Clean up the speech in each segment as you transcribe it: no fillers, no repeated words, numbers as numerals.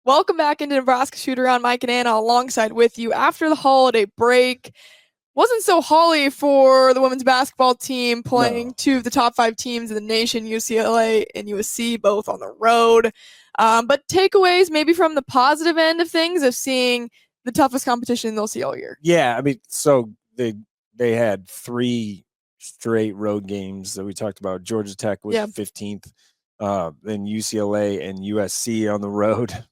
Welcome back into Nebraska Shootaround. Mike and Anna alongside with you after the holiday break. Wasn't so holly for the women's basketball team playing two of the top 5 teams in the nation, UCLA and USC, both on the road. But takeaways maybe from the positive end of things of seeing the toughest competition they'll see all year. Yeah, I mean, so they had 3 straight road games that we talked about. Georgia Tech was 15th, then UCLA and USC on the road.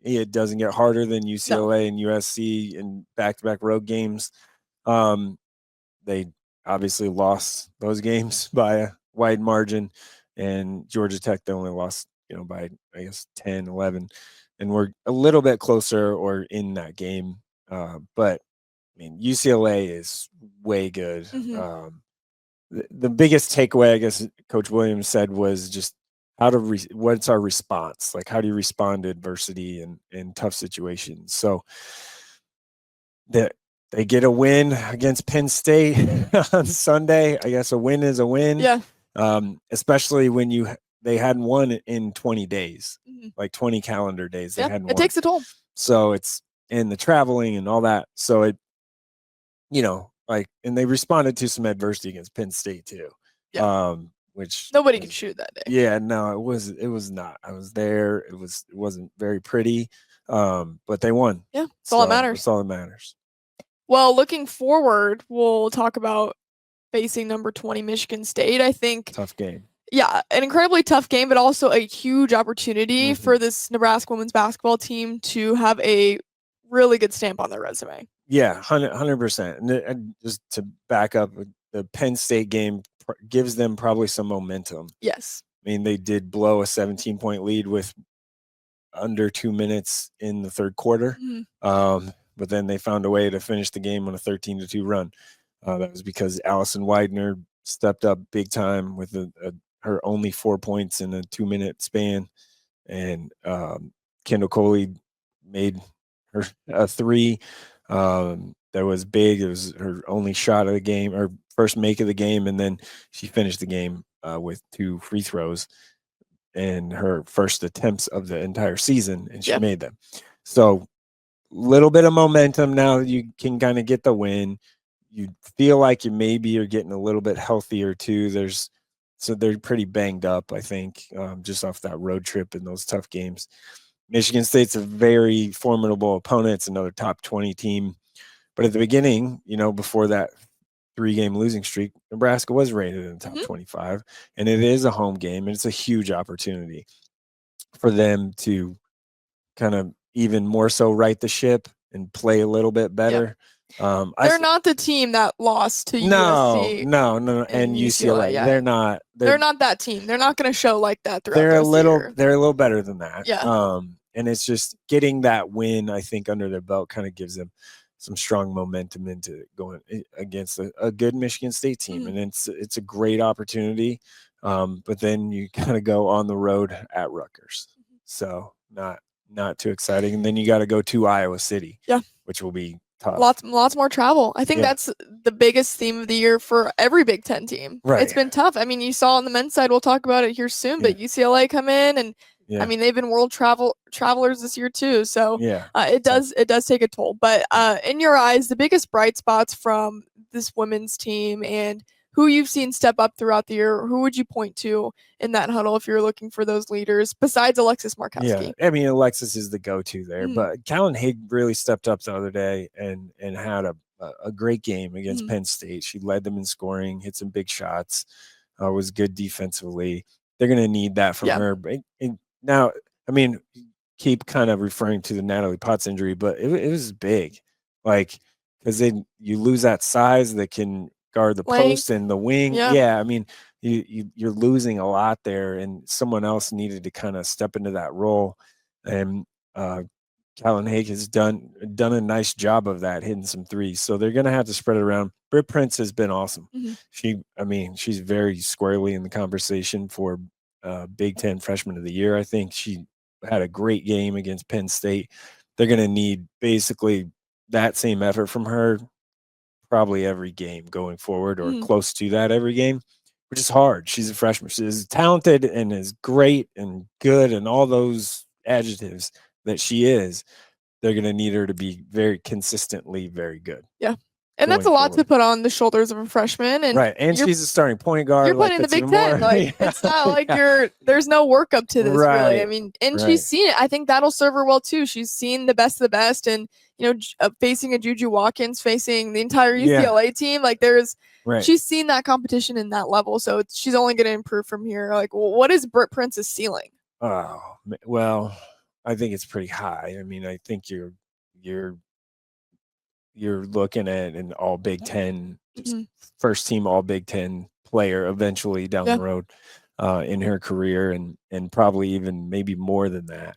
It doesn't get harder than UCLA and USC in back-to-back road games. They obviously lost those games by a wide margin, and Georgia Tech, they only lost, by, I guess, 10, 11, and we're a little bit closer or in that game. But, I mean, UCLA is way good. Mm-hmm. The biggest takeaway, I guess, Coach Williams said was just what's our response? Like, how do you respond to adversity and tough situations? So they get a win against Penn State on Sunday. I guess a win is a win. Yeah. Especially when they hadn't won in 20 days, like 20 calendar days. They hadn't won. It takes a toll. So it's in the traveling and all that. So it, and they responded to some adversity against Penn State too. Yeah. Which nobody could shoot that day. Yeah, no, it was not. I was there. It wasn't very pretty. But they won. Yeah, that's all that matters. That's all that matters. Well, looking forward, we'll talk about facing number 20 Michigan State. I think tough game. Yeah, an incredibly tough game, but also a huge opportunity for this Nebraska women's basketball team to have a really good stamp on their resume. Yeah, 100%. And just to back up, the Penn State game gives them probably some momentum. Yes. I mean, they did blow a 17-point lead with under 2 minutes in the third quarter. But then they found a way to finish the game on a 13-2 run. That was because Allison Widener stepped up big time with her only 4 points in a 2-minute span. And Kendall Coley made her a 3 that was big. It was her only shot of the game, or first make of the game, and then she finished the game with 2 free throws and her first attempts of the entire season, and she made them. So little bit of momentum now. You can kind of get the win. You feel like you're getting a little bit healthier too. So they're pretty banged up, I think, just off that road trip and those tough games. Michigan State's a very formidable opponent. It's another top 20 team. But at the beginning, before that 3-game losing streak, Nebraska was rated in the top 25, and it is a home game, and it's a huge opportunity for them to kind of even more so right the ship and play a little bit better. They're not the team that lost to USC. No, and UCLA. Yeah. They're not. They're not that team. They're not going to show like that throughout They're a year. little better than that. Yeah. And it's just getting that win, I think, under their belt kind of gives them some strong momentum into going against a good Michigan State team. And it's a great opportunity. But then you kind of go on the road at Rutgers. So not too exciting. And then you got to go to Iowa City, which will be tough. Lots more travel. I think that's the biggest theme of the year for every Big Ten team. Right. It's been tough. I mean, you saw on the men's side, we'll talk about it here soon, but UCLA come in and I mean, they've been world travelers this year too. So it does take a toll. But in your eyes, the biggest bright spots from this women's team and who you've seen step up throughout the year, who would you point to in that huddle if you're looking for those leaders besides Alexis Markowski? Yeah, I mean, Alexis is the go-to there, but Callan Haig really stepped up the other day and had a great game against Penn State. She led them in scoring, hit some big shots, was good defensively. They're going to need that from her. And now, I mean, keep kind of referring to the Natalie Potts injury, but it was big, like, because then you lose that size that can guard the post and the wing. Yeah, I mean, you're losing a lot there, and someone else needed to kind of step into that role. And Callan Haig has done a nice job of that, hitting some threes. So they're going to have to spread it around. Britt Prince has been awesome. She's very squarely in the conversation for Big Ten Freshman of the Year. I think she had a great game against Penn State. They're going to need basically that same effort from her probably every game going forward, or close to that every game, which is hard. She's a freshman. She is talented and is great and good and all those adjectives, that she is, they're going to need her to be very consistently very good. Yeah. And that's a lot to put on the shoulders of a freshman. And right. And she's a starting point guard. You're playing in the Big Ten. Like, it's not like there's no work up to this, really. I mean, and she's seen it. I think that'll serve her well, too. She's seen the best of the best. And, facing a Juju Watkins, facing the entire UCLA team, like, she's seen that competition in that level. So she's only going to improve from here. Like, what is Britt Prince's ceiling? Oh, well, I think it's pretty high. I mean, I think you're looking at an all Big Ten, first team all Big Ten player eventually down the road in her career, and probably even maybe more than that.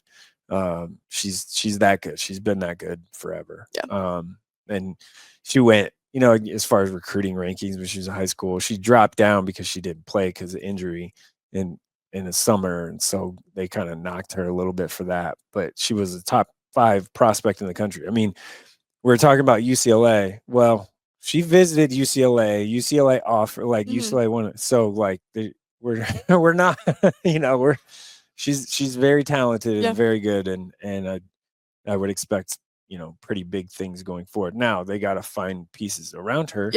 She's that good. She's been that good forever. Yeah. And she went, as far as recruiting rankings when she was in high school, she dropped down because she didn't play because of injury in the summer, and so they kind of knocked her a little bit for that. But she was a top 5 prospect in the country. I mean, we're talking about UCLA. Well, she visited UCLA. UCLA offered, like, UCLA won. So, like, we're not, she's very talented and very good, and I would expect pretty big things going forward. Now they got to find pieces around her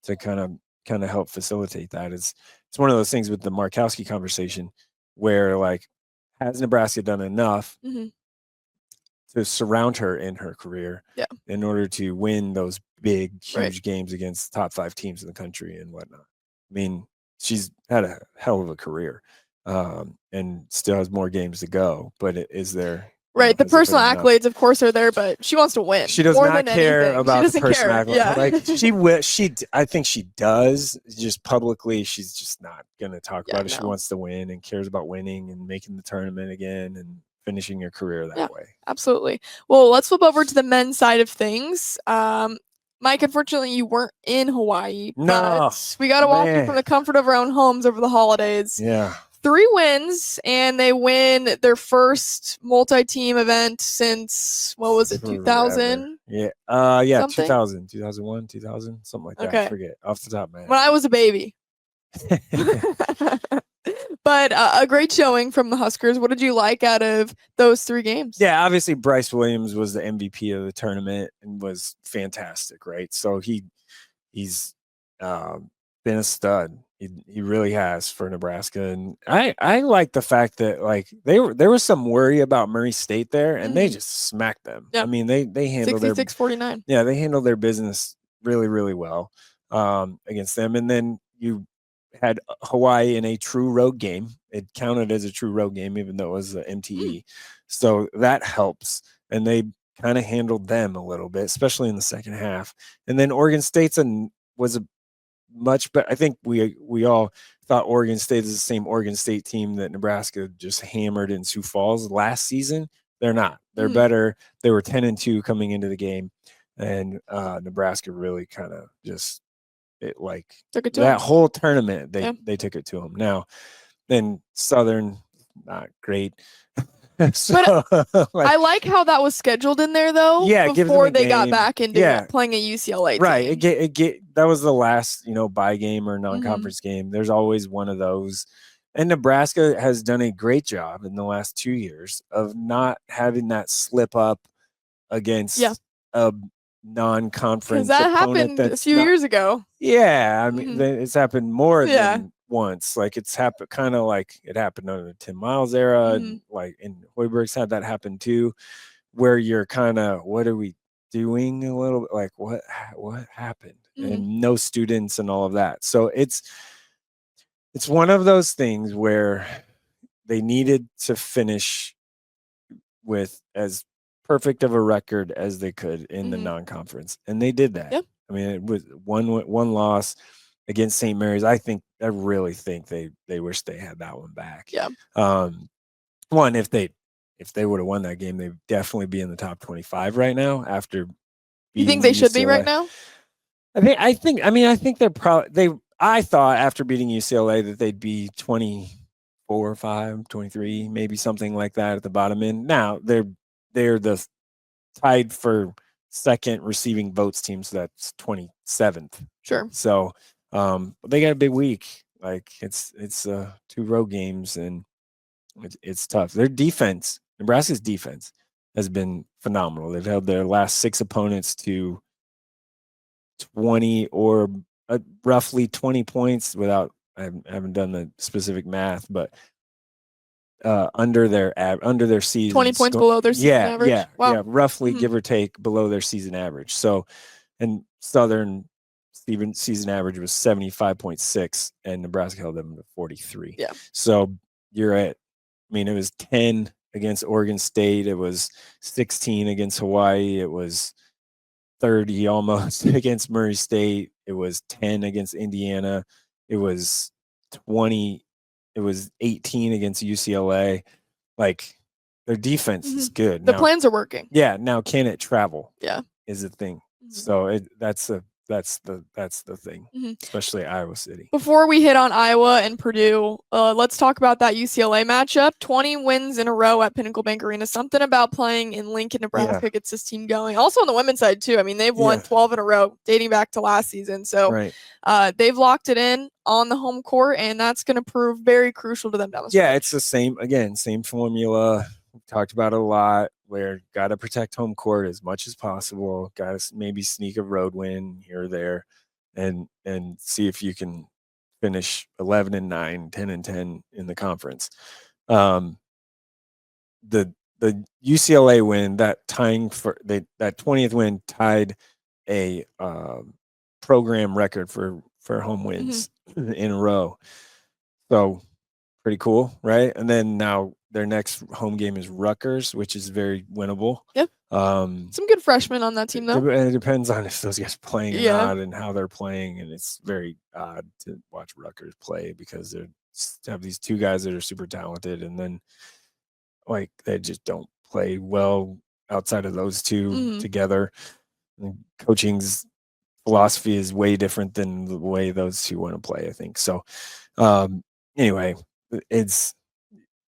to kind of help facilitate that. It's one of those things with the Markowski conversation where, like, has Nebraska done enough to surround her in her career in order to win those big, huge games against top 5 teams in the country and whatnot? I mean, she's had a hell of a career and still has more games to go, but is there... Right, the personal accolades, of course, are there, but she wants to win. She does not care about the personal accolades. Yeah. Like, I think she does. Just publicly, she's just not going to talk about it. She wants to win and cares about winning and making the tournament again and finishing your career that way. Absolutely. Well, let's flip over to the men's side of things. Mike, unfortunately, you weren't in Hawaii. No, but we got to walk you from the comfort of our own homes over the holidays. Yeah. 3 wins, and they win their first multi-team event since, what was it, 2000? Yeah. 2000, 2001, 2000, something like that. Okay. I forget off the top of my head. When I was a baby. But a great showing from the Huskers. What did you like out of those 3 games? Yeah, obviously Bryce Williams was the MVP of the tournament and was fantastic, right? So he's been a stud. He really has for Nebraska, and I like the fact that, like, there was some worry about Murray State there, and they just smacked them. I mean, they handled 66-49. Yeah, they handled their business really, really well against them, and then you had Hawaii in a true road game. It counted as a true road game, even though it was an MTE, so that helps, and they kind of handled them a little bit, especially in the second half. And then Oregon State's was a much better. I think we all thought Oregon State is the same Oregon State team that Nebraska just hammered in Sioux Falls last season. They're not. They're better. They were 10-2 coming into the game, and Nebraska really kind of just took it to that them. whole tournament. They took it to them. Now, then Southern, not great. So, but I like how that was scheduled in there, though. Yeah, before they got back into playing a UCLA right. team. That was the last, bye game or non-conference game. There's always one of those, and Nebraska has done a great job in the last 2 years of not having that slip up against a non-conference. Because that happened a few years ago. Yeah, I mean, it's happened more than once. Like, it's happened kind of like it happened under the Tim Miles era, and like in Hoiberg's had that happen too, where you're kind of, what are we doing a little bit, like what happened, and no students and all of that. So it's one of those things where they needed to finish with as perfect of a record as they could in the non-conference, and they did that. I mean, it was one loss against St. Mary's. I really think they wish they had that one back. One, if they would have won that game, they'd definitely be in the top 25 right now. After you think they should be right now? I think they're probably I thought after beating UCLA that they'd be 24, 5, 23, maybe something like that at the bottom end. Now they're the tied for second receiving votes team, so that's 27th. Sure. So they got a big week. Like, it's 2 road games, and it's tough. Their defense, Nebraska's defense, has been phenomenal. They've held their last 6 opponents to 20 or roughly 20 points without, I haven't done the specific math, but under their season 20 points below their season average. Wow. Roughly give or take below their season average. So, and Southern season average was 75.6 and Nebraska held them to 43. Yeah. So you're at, it was 10 against Oregon State. It was 16 against Hawaii. It was 30 almost against Murray State. It was 10 against Indiana. It was 20. It was 18 against UCLA. Like, their defense is good. The plans are working. Yeah. Now, can it travel? Yeah. Is a thing. So that's the thing, especially Iowa City. Before we hit on Iowa and Purdue, let's talk about that UCLA matchup. 20 wins in a row at Pinnacle Bank Arena. Something about playing in Lincoln, Nebraska gets this team going. Also on the women's side too. They've won 12 in a row dating back to last season. So they've locked it in on the home court, and that's going to prove very crucial to them down the stretch. Yeah, it's the same formula. We've talked about it a lot, where got to protect home court as much as possible. Got to maybe sneak a road win here or there, and see if you can finish 11-9, 10-10 in the conference. The UCLA win, that 20th win tied a program record for home wins in a row. So pretty cool, right? And then now their next home game is Rutgers, which is very winnable. Yep. Some good freshmen on that team, though. It depends on if those guys are playing or not and how they're playing. And it's very odd to watch Rutgers play because they have these 2 guys that are super talented, and then they just don't play well outside of those 2 together. And coaching's philosophy is way different than the way those 2 want to play, I think. So anyway, it's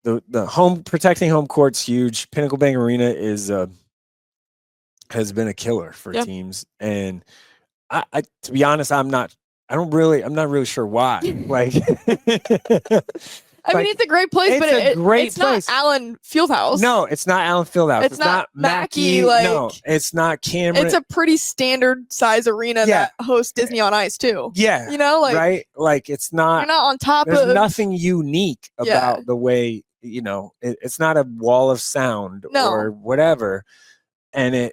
the protecting home court's huge. Pinnacle Bank Arena has been a killer for teams, and I to be honest, I'm not really sure why. It's a great place, but it's not Allen Fieldhouse. No, it's not Allen Fieldhouse. It's not Mackey. No, it's not Cameron. It's a pretty standard size arena that hosts Disney on Ice too. Yeah, right. It's not. You're not on top of. There's nothing unique about the way it's not a wall of sound or whatever, and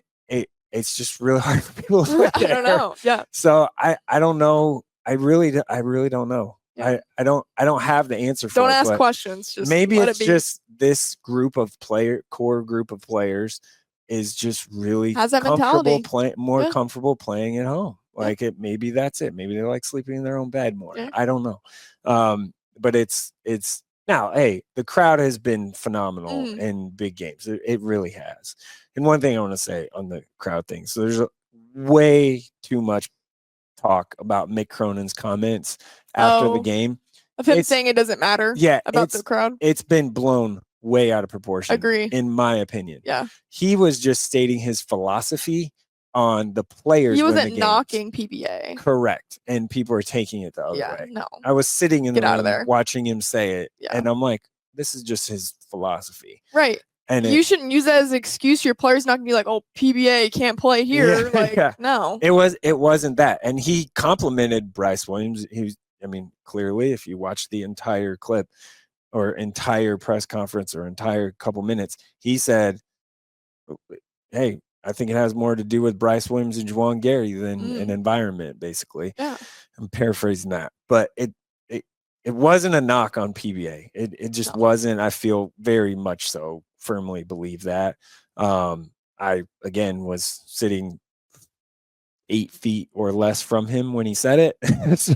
it's just really hard for people to play there. I don't know. Yeah. So I don't know. I really don't know. Yeah. I don't have the answer for it. Don't ask questions. Just maybe it's just this core group of players is just really has that mentality. More comfortable playing at home. Maybe that's it. Maybe they like sleeping in their own bed more. Yeah. I don't know. But it's now, hey, the crowd has been phenomenal in big games. It really has. And one thing I want to say on the crowd thing. So there's way too much talk about Mick Cronin's comments after the game. Of him saying it doesn't matter about the crowd. It's been blown way out of proportion. Agree. In my opinion. Yeah. He was just stating his philosophy on the players. He wasn't knocking PBA. Correct. And people are taking it the other way. No. I was sitting in the room watching him say it. Yeah. And I'm like, this is just his philosophy. Right. And you shouldn't use that as an excuse. Your player's not gonna be like, "Oh, PBA can't play here." No, it wasn't that. And he complimented Bryce Williams. Clearly, if you watch the entire clip or entire press conference or entire couple minutes, he said, "Hey, I think it has more to do with Bryce Williams and Juwan Gary than an environment." Basically, I'm paraphrasing that, but it wasn't a knock on PBA. It just wasn't. I feel very much so. Firmly believe that. I again was sitting 8 feet or less from him when he said it, so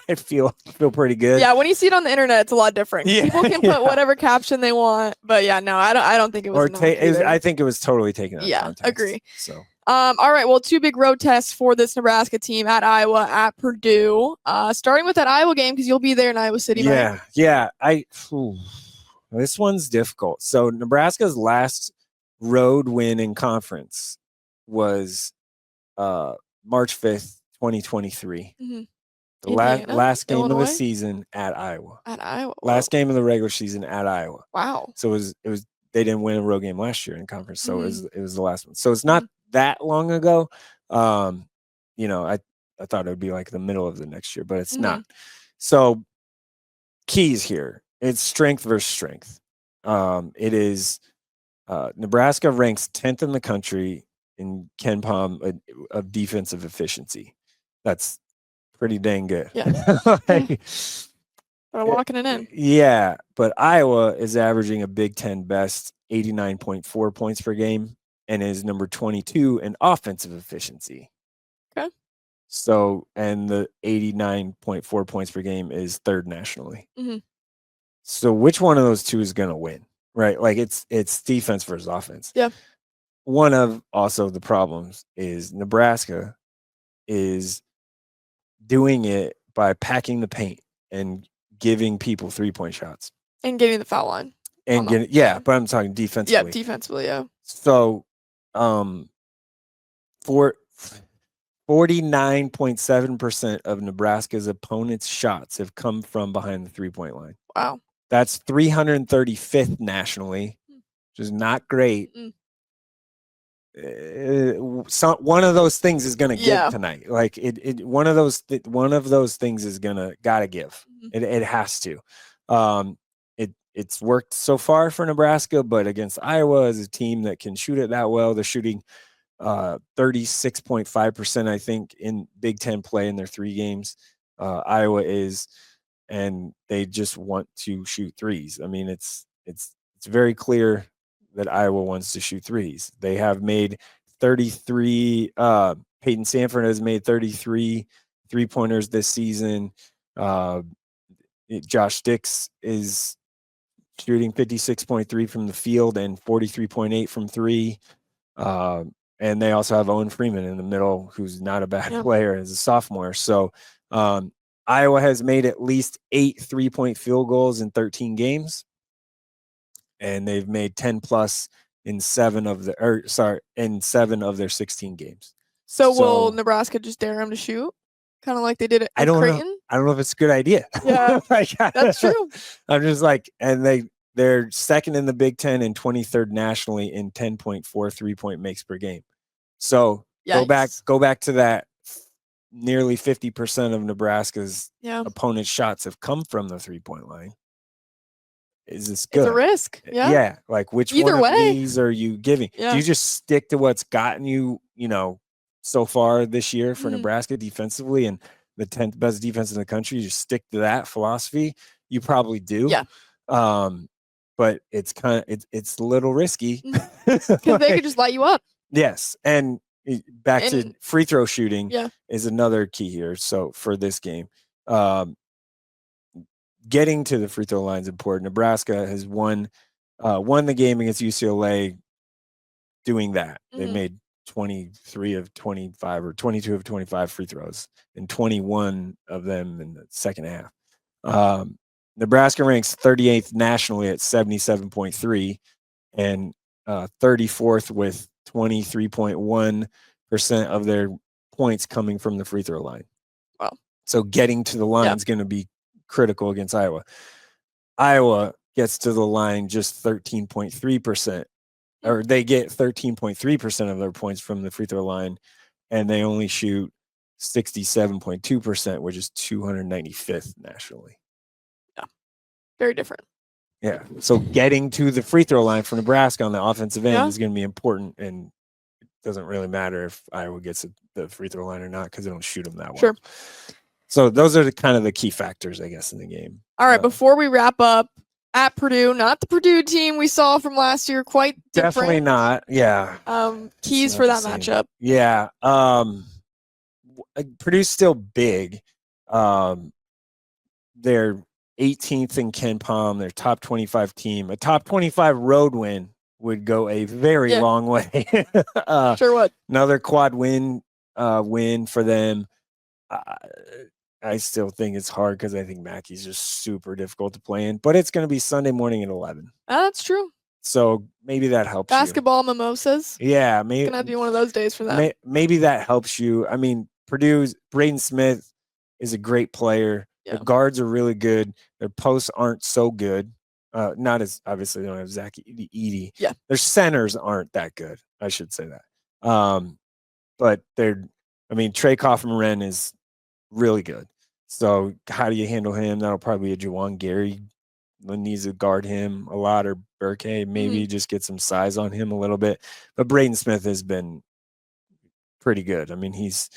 I feel pretty good. Yeah, when you see it on the internet, it's a lot different. People can put whatever caption they want, but I don't think it was. I think it was totally taken out of context. Agree. So. All right. Well, 2 big road tests for this Nebraska team at Iowa, at Purdue. Starting with that Iowa game because you'll be there in Iowa City. Yeah. This one's difficult. So Nebraska's last road win in conference was March 5th, 2023. The last game of the season at Iowa. At Iowa. Last game of the regular season at Iowa. Wow. So it was they didn't win a road game last year in conference, so it was the last one. So it's not that long ago. You know, I thought it would be like the middle of the next year, but it's not. So keys here, it's strength versus strength. It is Nebraska ranks 10th in the country in Ken Pom of defensive efficiency. That's pretty dang good. Yeah. They're locking it in. Yeah, but Iowa is averaging a Big Ten best 89.4 points per game and is number 22 in offensive efficiency. Okay. So, and the 89.4 points per game is third nationally. So which one of those two is going to win, right? Like it's defense versus offense. Yeah. One of also the problems is Nebraska is doing it by packing the paint and giving people 3-point shots and getting the foul line and getting but I'm talking defensively. Yeah, defensively, yeah. So, for 49.7% of Nebraska's opponents' shots have come from behind the 3-point line. Wow, that's 335th nationally, which is not great. One of those things is going to give tonight. Like one of those things is gotta give. It has to. It's worked so far for Nebraska, but against Iowa as a team that can shoot it that well, they're shooting 36.5%, I think, in Big Ten play in their 3 games. Iowa is, and they just want to shoot threes. I mean, it's very clear that Iowa wants to shoot threes. They have made 33. Peyton Sanford has made 33 3-pointers this season. Josh Dix is shooting 56.3 from the field and 43.8 from 3. And they also have Owen Freeman in the middle, who's not a bad player as a sophomore. So Iowa has made at least 8 3-point field goals in 13 games. And they've made 10 plus in 7 of their 16 games. So will Nebraska just dare them to shoot? Kind of like they did it in Creighton? Know. I don't know if it's a good idea. Yeah, that's true. I'm just like, and they're second in the Big Ten and 23rd nationally in 10.4 3-point makes per game. So go back to that. Nearly 50% of Nebraska's opponent's shots have come from the 3-point line. Is this good? It's a risk. Yeah. Yeah. Like which one of these are you giving? Do you just stick to what's gotten you, so far this year for Nebraska defensively and the 10th best defense in the country? You just stick to that philosophy? You probably do. Yeah. But it's it's a little risky. Because they could just light you up. Yes. And back to free throw shooting is another key here. So for this game, getting to the free throw line is important. Nebraska has won the game against UCLA doing that. They made 23 of 25 or 22 of 25 free throws and 21 of them in the second half. Nebraska ranks 38th nationally at 77.3 and 34th with 23.1% of their points coming from the free throw line. Wow. So getting to the line is going to be critical against Iowa. Iowa gets to the line just 13.3%, or they get 13.3% of their points from the free throw line, and they only shoot 67.2%, which is 295th nationally. Yeah. Very different. Yeah. So getting to the free throw line for Nebraska on the offensive end is going to be important, and it doesn't really matter if Iowa gets the free throw line or not because they don't shoot them that well. Sure. So those are kind of the key factors, I guess, in the game. All right, before we wrap up, at Purdue, not the Purdue team we saw from last year, quite different. Definitely not. Yeah. Keys for that matchup. Yeah. Purdue's still big. They're 18th in Ken Pom. They're top 25 team. A top 25 road win would go a very long way. Sure would. Another quad win for them. I still think it's hard because I think Mackey's just super difficult to play in, but it's going to be Sunday morning at 11. That's true. So maybe that helps. Basketball mimosas. Yeah, maybe it's going to be one of those days for that. Maybe that helps you. I mean, Purdue's Braden Smith is a great player. Yeah. Their guards are really good. Their posts aren't so good. Not as obviously they don't have Zach Edey. Yeah, their centers aren't that good. I should say that. But Trey Kaufman-Renn is really good. So how do you handle him? That'll probably be a Juwan Gary. Needs to guard him a lot, or Burke, maybe just get some size on him a little bit. But Braden Smith has been pretty good. I mean, he's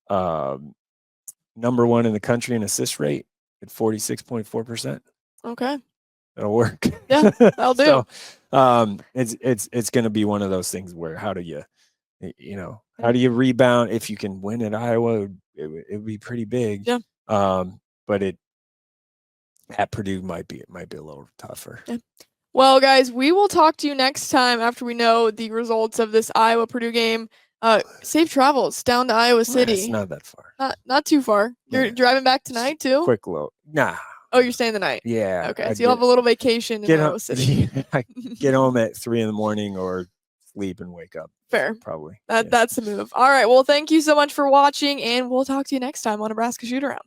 number 1 in the country in assist rate at 46.4%. Okay. That'll work. Yeah, that'll do. So, it's going to be one of those things where how do you rebound? If you can win at Iowa, it would be pretty big. Yeah. But at Purdue might be a little tougher. Yeah. Well, guys, we will talk to you next time after we know the results of this Iowa Purdue game. Safe travels down to Iowa City. It's not that far. Not too far. You're driving back tonight too? Quick load. Nah. Oh, you're staying the night? Yeah. Okay, so you'll have a little vacation in Iowa City. Get home at 3 a.m. or sleep and wake up. Fair. Probably. That's the move. All right. Well, thank you so much for watching, and we'll talk to you next time on Nebraska Shootaround.